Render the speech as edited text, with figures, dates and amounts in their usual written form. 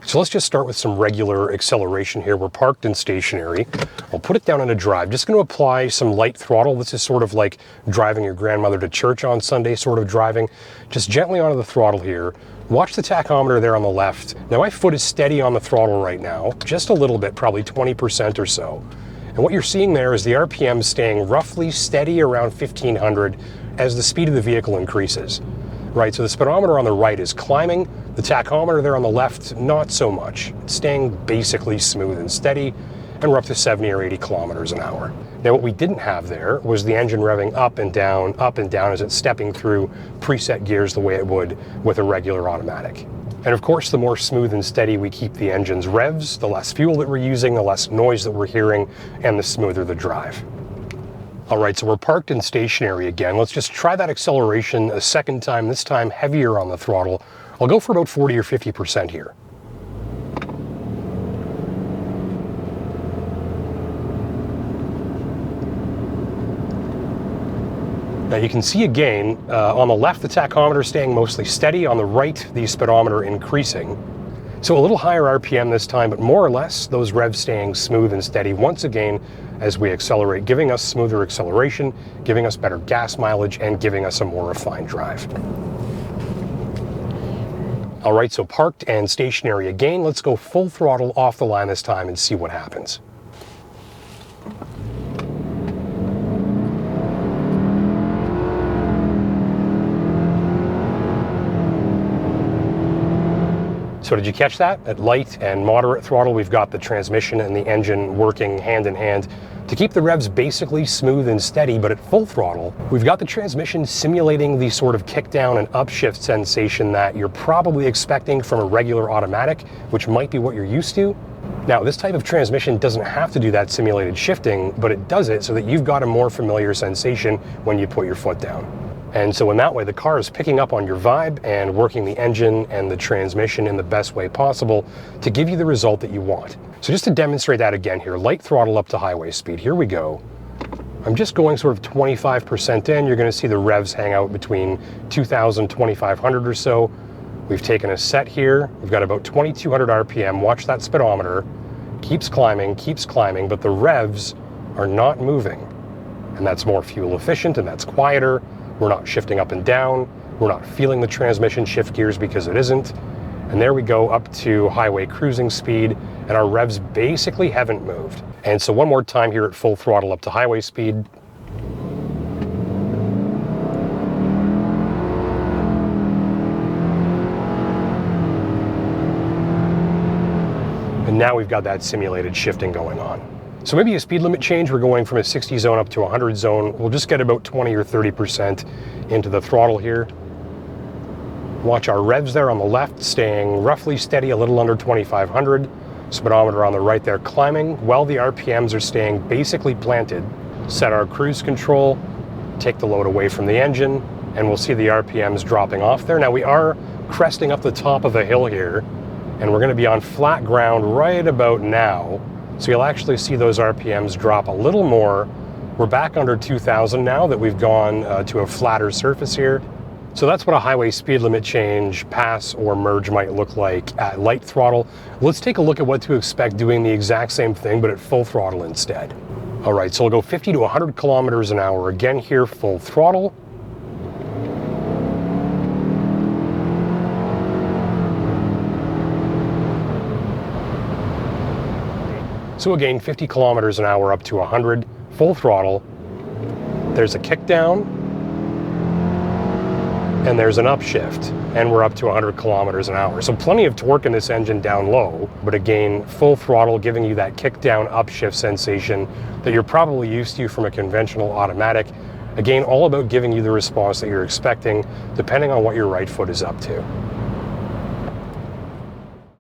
So let's just start with some regular acceleration here. We're parked and stationary. I'll put it down on a drive. Just going to apply some light throttle. This is sort of like driving your grandmother to church on Sunday sort of driving. Just gently onto the throttle here. Watch the tachometer there on the left. Now my foot is steady on the throttle right now, just a little bit, probably 20% or so. And what you're seeing there is the RPM staying roughly steady around 1500 as the speed of the vehicle increases. Right, so the speedometer on the right is climbing, the tachometer there on the left, not so much. It's staying basically smooth and steady, and we're up to 70 or 80 kilometers an hour. Now what we didn't have there was the engine revving up and down as it's stepping through preset gears the way it would with a regular automatic. And of course, the more smooth and steady we keep the engine's revs, the less fuel that we're using, the less noise that we're hearing, and the smoother the drive. All right, so we're parked and stationary again. Let's just try that acceleration a second time, this time heavier on the throttle. I'll go for about 40 or 50% here. Now you can see again, on the left, the tachometer staying mostly steady. On the right, the speedometer increasing. So a little higher RPM this time, but more or less, those revs staying smooth and steady once again as we accelerate, giving us smoother acceleration, giving us better gas mileage, and giving us a more refined drive. All right, so parked and stationary again. Let's go full throttle off the line this time and see what happens. So did you catch that? At light and moderate throttle, we've got the transmission and the engine working hand in hand to keep the revs basically smooth and steady, but at full throttle, we've got the transmission simulating the sort of kick down and upshift sensation that you're probably expecting from a regular automatic, which might be what you're used to. Now, this type of transmission doesn't have to do that simulated shifting, but it does it so that you've got a more familiar sensation when you put your foot down. And so in that way, the car is picking up on your vibe and working the engine and the transmission in the best way possible to give you the result that you want. So just to demonstrate that again here, light throttle up to highway speed. Here we go. I'm just going sort of 25% in. You're going to see the revs hang out between 2,000, 2,500 or so. We've taken a set here. We've got about 2,200 RPM. Watch that speedometer. Keeps climbing, but the revs are not moving. And that's more fuel efficient and that's quieter. We're not shifting up and down. We're not feeling the transmission shift gears because it isn't. And there we go up to highway cruising speed, and our revs basically haven't moved. And so one more time here at full throttle up to highway speed. And now we've got that simulated shifting going on. So maybe a speed limit change, we're going from a 60 zone up to a 100 zone. We'll just get about 20 or 30% into the throttle here. Watch our revs there on the left, staying roughly steady, a little under 2,500. Speedometer on the right there climbing, while the RPMs are staying basically planted. Set our cruise control, take the load away from the engine, and we'll see the RPMs dropping off there. Now we are cresting up the top of a hill here, and we're gonna be on flat ground right about now. So you'll actually see those RPMs drop a little more. We're back under 2,000 now that we've gone to a flatter surface here. So that's what a highway speed limit change, pass or merge might look like at light throttle. Let's take a look at what to expect doing the exact same thing, but at full throttle instead. All right, so we'll go 50 to 100 kilometers an hour again here, full throttle. So again, 50 kilometers an hour up to 100, full throttle. There's a kick down, and there's an upshift, and we're up to 100 kilometers an hour. So plenty of torque in this engine down low, but again, full throttle giving you that kick down upshift sensation that you're probably used to from a conventional automatic. Again, all about giving you the response that you're expecting, depending on what your right foot is up to.